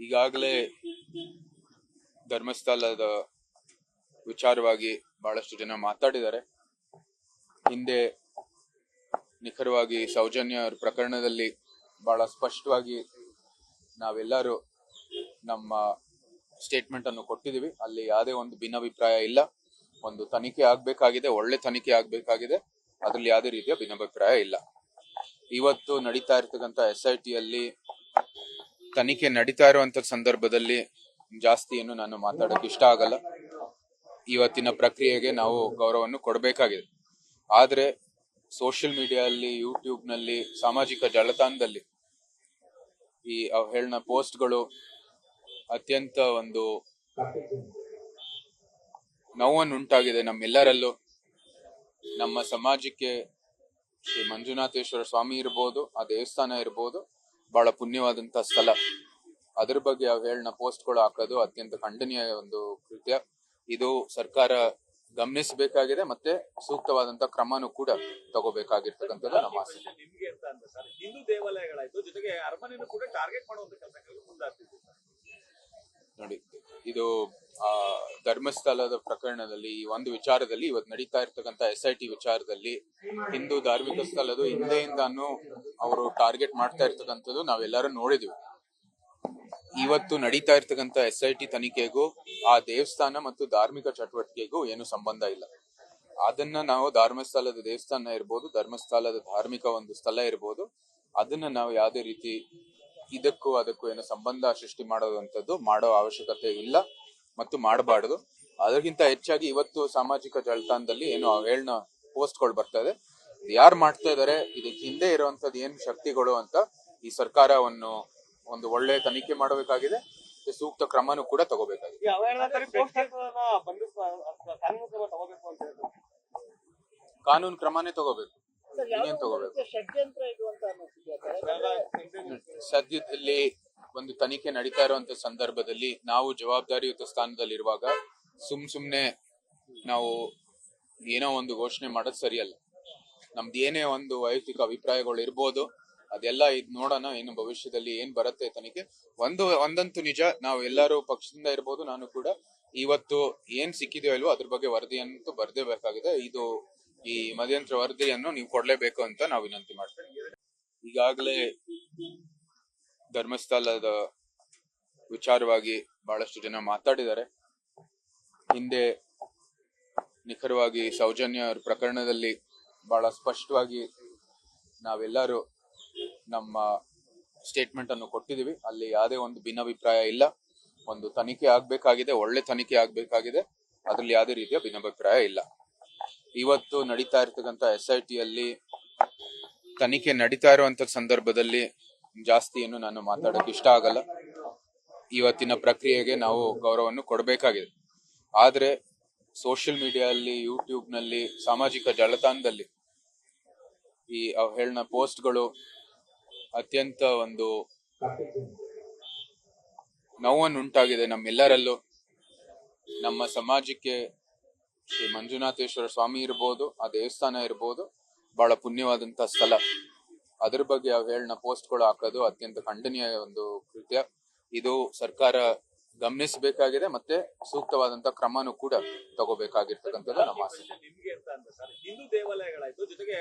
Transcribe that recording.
ಈಗಾಗಲೇ ಧರ್ಮಸ್ಥಳದ ವಿಚಾರವಾಗಿ ಬಹಳಷ್ಟು ಜನ ಮಾತಾಡಿದ್ದಾರೆ. ಹಿಂದೆ ನಿಖರವಾಗಿ ಸೌಜನ್ಯ ಪ್ರಕರಣದಲ್ಲಿ ಬಹಳ ಸ್ಪಷ್ಟವಾಗಿ ನಾವೆಲ್ಲರೂ ನಮ್ಮ ಸ್ಟೇಟ್ಮೆಂಟ್ ಅನ್ನು ಕೊಟ್ಟಿದ್ದೀವಿ. ಅಲ್ಲಿ ಯಾವುದೇ ಒಂದು ಭಿನ್ನಾಭಿಪ್ರಾಯ ಇಲ್ಲ. ಒಂದು ತನಿಖೆ ಆಗ್ಬೇಕಾಗಿದೆ, ಒಳ್ಳೆ ತನಿಖೆ ಆಗ್ಬೇಕಾಗಿದೆ. ಅದ್ರಲ್ಲಿ ಯಾವುದೇ ರೀತಿಯ ಭಿನ್ನಾಭಿಪ್ರಾಯ ಇಲ್ಲ. ಇವತ್ತು ನಡೀತಾ ಇರ್ತಕ್ಕಂಥ SITಯಲ್ಲಿ ತನಿಖೆ ನಡೀತಾ ಇರುವಂತ ಸಂದರ್ಭದಲ್ಲಿ ಜಾಸ್ತಿ ಏನು ನಾನು ಮಾತಾಡೋಕೆ ಇಷ್ಟ ಆಗಲ್ಲ. ಇವತ್ತಿನ ಪ್ರಕ್ರಿಯೆಗೆ ನಾವು ಗೌರವವನ್ನು ಕೊಡಬೇಕಾಗಿದೆ. ಆದ್ರೆ ಸೋಷಿಯಲ್ ಮೀಡಿಯಾದಲ್ಲಿ, ಯೂಟ್ಯೂಬ್ ನಲ್ಲಿ, ಸಾಮಾಜಿಕ ಜಾಲತಾಣದಲ್ಲಿ ಈ ಅವಹೇಳನ ಪೋಸ್ಟ್ಗಳು ಅತ್ಯಂತ ಒಂದು ನೋವನ್ನು ಉಂಟಾಗಿದೆ ನಮ್ಮೆಲ್ಲರಲ್ಲೂ. ನಮ್ಮ ಸಮಾಜಕ್ಕೆ ಶ್ರೀ ಮಂಜುನಾಥೇಶ್ವರ ಸ್ವಾಮಿ ಇರ್ಬೋದು, ಆ ದೇವಸ್ಥಾನ ಇರ್ಬೋದು, ಬಹಳ ಪುಣ್ಯವಾದಂತ ಸ್ಥಳ. ಅದ್ರ ಬಗ್ಗೆ ಅವಹೇಳನ ಪೋಸ್ಟ್ಗಳು ಹಾಕೋದು ಅತ್ಯಂತ ಖಂಡನೀಯ ಒಂದು ಕೃತ್ಯ. ಇದು ಸರ್ಕಾರ ಗಮನಿಸಬೇಕಾಗಿದೆ, ಮತ್ತೆ ಸೂಕ್ತವಾದಂತ ಕ್ರಮನೂ ಕೂಡ ತಗೋಬೇಕಾಗಿರ್ತಕ್ಕಂಥದ್ದು ನಮ್ಮ ಆಸೆ. ನಿಮ್ಗೆ ಅಂತ ಅಂದ್ರೆ ಸರ್, ಹಿಂದೂ ದೇವಾಲಯಗಳಾಯ್ತು, ಜೊತೆಗೆ ಅರಮನೆಯನ್ನು ಕೂಡ ಟಾರ್ಗೆಟ್ ಮಾಡುವಂತ ಕೆಲಸಗಳು ಮುಂದಾಗ್ತಿದೆ ನೋಡಿ. ಇದು ಧರ್ಮಸ್ಥಳದ ಪ್ರಕರಣದಲ್ಲಿ ಈ ಒಂದು ವಿಚಾರದಲ್ಲಿ ಇವತ್ತು ನಡೀತಾ ಇರ್ತಕ್ಕಂಥ SIT ವಿಚಾರದಲ್ಲಿ ಹಿಂದೂ ಧಾರ್ಮಿಕ ಸ್ಥಳದ ಹಿಂದೆಯಿಂದಾನು ಅವರು ಟಾರ್ಗೆಟ್ ಮಾಡ್ತಾ ಇರ್ತಕ್ಕಂಥದ್ದು ನಾವೆಲ್ಲರೂ ನೋಡಿದ್ವಿ. ಇವತ್ತು ನಡೀತಾ ಇರ್ತಕ್ಕಂಥ SIT ತನಿಖೆಗೂ ಆ ದೇವಸ್ಥಾನ ಮತ್ತು ಧಾರ್ಮಿಕ ಚಟುವಟಿಕೆಗೂ ಏನು ಸಂಬಂಧ ಇಲ್ಲ. ಅದನ್ನ ನಾವು ಧರ್ಮಸ್ಥಳದ ದೇವಸ್ಥಾನ ಇರ್ಬೋದು, ಧರ್ಮಸ್ಥಳದ ಧಾರ್ಮಿಕ ಒಂದು ಸ್ಥಳ ಇರ್ಬೋದು, ಅದನ್ನ ನಾವು ಯಾವುದೇ ರೀತಿ ಇದಕ್ಕೂ ಅದಕ್ಕೂ ಏನು ಸಂಬಂಧ ಸೃಷ್ಟಿ ಮಾಡೋದಂಥದ್ದು ಮಾಡೋ ಅವಶ್ಯಕತೆ ಇಲ್ಲ ಮತ್ತು ಮಾಡಬಾರ್ದು. ಅದಕ್ಕಿಂತ ಹೆಚ್ಚಾಗಿ ಇವತ್ತು ಸಾಮಾಜಿಕ ಜಾಲತಾಣದಲ್ಲಿ ಏನು ಅವಹೇಳನ ಪೋಸ್ಟ್ಗಳು ಬರ್ತಾ ಇದೆ, ಯಾರು ಮಾಡ್ತಾ ಇದಾರೆ, ಇದಕ್ಕೆ ಹಿಂದೆ ಇರುವಂತದ್ದು ಏನ್ ಶಕ್ತಿಗಳು ಅಂತ ಈ ಸರ್ಕಾರವನ್ನು ಒಂದು ಒಳ್ಳೆ ತನಿಖೆ ಮಾಡಬೇಕಾಗಿದೆ. ಸೂಕ್ತ ಕ್ರಮನೂ ಕೂಡ ತಗೋಬೇಕಾಗಿದೆ. ಕಾನೂನು ಕ್ರಮನೇ ತಗೋಬೇಕು. ಇನ್ನೇನ್ ತಗೋಬೇಕು? ಸದ್ಯದಲ್ಲಿ ಒಂದು ತನಿಖೆ ನಡೀತಾ ಇರುವಂತ ಸಂದರ್ಭದಲ್ಲಿ ನಾವು ಜವಾಬ್ದಾರಿಯುತ ಸ್ಥಾನದಲ್ಲಿರುವಾಗ ಸುಮ್ನೆ ನಾವು ಏನೋ ಒಂದು ಘೋಷಣೆ ಮಾಡೋದು ಸರಿಯಲ್ಲ. ನಮ್ದು ಏನೇ ಒಂದು ವೈಯಕ್ತಿಕ ಅಭಿಪ್ರಾಯಗಳು ಇರ್ಬೋದು, ಅದೆಲ್ಲ ಇದ್ ನೋಡೋಣ, ಏನು ಭವಿಷ್ಯದಲ್ಲಿ ಏನ್ ಬರುತ್ತೆ ತನಿಖೆ. ಒಂದಂತೂ ನಿಜ, ನಾವು ಎಲ್ಲರೂ ಪಕ್ಷದಿಂದ ಇರ್ಬೋದು, ನಾನು ಕೂಡ ಇವತ್ತು ಏನ್ ಸಿಕ್ಕಿದೆಯೋ ಇಲ್ವೋ ಅದ್ರ ಬಗ್ಗೆ ವರದಿಯಂತೂ ಬರ್ದೇಬೇಕಾಗಿದೆ. ಇದು ಈ ಮಧ್ಯಂತರ ವರದಿಯನ್ನು ನೀವು ಕೊಡ್ಲೇಬೇಕು ಅಂತ ನಾವು ವಿನಂತಿ ಮಾಡ್ತೇವೆ. ಈಗಾಗಲೇ ಧರ್ಮಸ್ಥಳದ ವಿಚಾರವಾಗಿ ಬಹಳಷ್ಟು ಜನ ಮಾತಾಡಿದ್ದಾರೆ. ಹಿಂದೆ ನಿಖರವಾಗಿ ಸೌಜನ್ಯ ಪ್ರಕರಣದಲ್ಲಿ ಬಹಳ ಸ್ಪಷ್ಟವಾಗಿ ನಾವೆಲ್ಲರೂ ನಮ್ಮ ಸ್ಟೇಟ್ಮೆಂಟ್ ಅನ್ನು ಕೊಟ್ಟಿದ್ದೀವಿ. ಅಲ್ಲಿ ಯಾವುದೇ ಒಂದು ಭಿನ್ನಾಭಿಪ್ರಾಯ ಇಲ್ಲ. ಒಂದು ತನಿಖೆ ಆಗ್ಬೇಕಾಗಿದೆ, ಒಳ್ಳೆ ತನಿಖೆ ಆಗ್ಬೇಕಾಗಿದೆ. ಅದ್ರಲ್ಲಿ ಯಾವುದೇ ರೀತಿಯ ಭಿನ್ನಾಭಿಪ್ರಾಯ ಇಲ್ಲ. ಇವತ್ತು ನಡೀತಾ ಇರ್ತಕ್ಕಂಥ SITಯಲ್ಲಿ ತನಿಖೆ ನಡೀತಾ ಇರುವಂತ ಸಂದರ್ಭದಲ್ಲಿ ಜಾಸ್ತಿ ಏನು ನಾನು ಮಾತಾಡೋಕೆ ಇಷ್ಟ ಆಗಲ್ಲ. ಇವತ್ತಿನ ಪ್ರಕ್ರಿಯೆಗೆ ನಾವು ಗೌರವವನ್ನು ಕೊಡಬೇಕಾಗಿದೆ. ಆದ್ರೆ ಸೋಷಿಯಲ್ ಮೀಡಿಯಾದಲ್ಲಿ, ಯೂಟ್ಯೂಬ್ ನಲ್ಲಿ, ಸಾಮಾಜಿಕ ಜಾಲತಾಣದಲ್ಲಿ ಈ ಅವಹೇಳನ ಪೋಸ್ಟ್ಗಳು ಅತ್ಯಂತ ಒಂದು ನೋವನ್ನು ಉಂಟಾಗಿದೆ ನಮ್ಮೆಲ್ಲರಲ್ಲೂ. ನಮ್ಮ ಸಮಾಜಕ್ಕೆ ಶ್ರೀ ಮಂಜುನಾಥೇಶ್ವರ ಸ್ವಾಮಿ ಇರ್ಬೋದು, ಆ ದೇವಸ್ಥಾನ ಇರ್ಬೋದು, ಬಹಳ ಪುಣ್ಯವಾದಂತ ಸ್ಥಳ. ಅದ್ರ ಬಗ್ಗೆ ಅವಹೇಳನ ಪೋಸ್ಟ್ಗಳು ಹಾಕೋದು ಅತ್ಯಂತ ಖಂಡನೀಯ ಒಂದು ಕೃತ್ಯ. ಇದು ಸರ್ಕಾರ ಗಮನಿಸಬೇಕಾಗಿದೆ, ಮತ್ತೆ ಸೂಕ್ತವಾದಂತ ಕ್ರಮನೂ ಕೂಡ ತಗೋಬೇಕಾಗಿರ್ತಕ್ಕಂಥದ್ದು ನಮ್ಮ ಆಸೆ. ನಿಮ್ಗೆ ಅಂತ ಅಂದ್ರೆ ಸರ್, ಹಿಂದೂ ದೇವಾಲಯಗಳಾಯ್ತು, ಜೊತೆಗೆ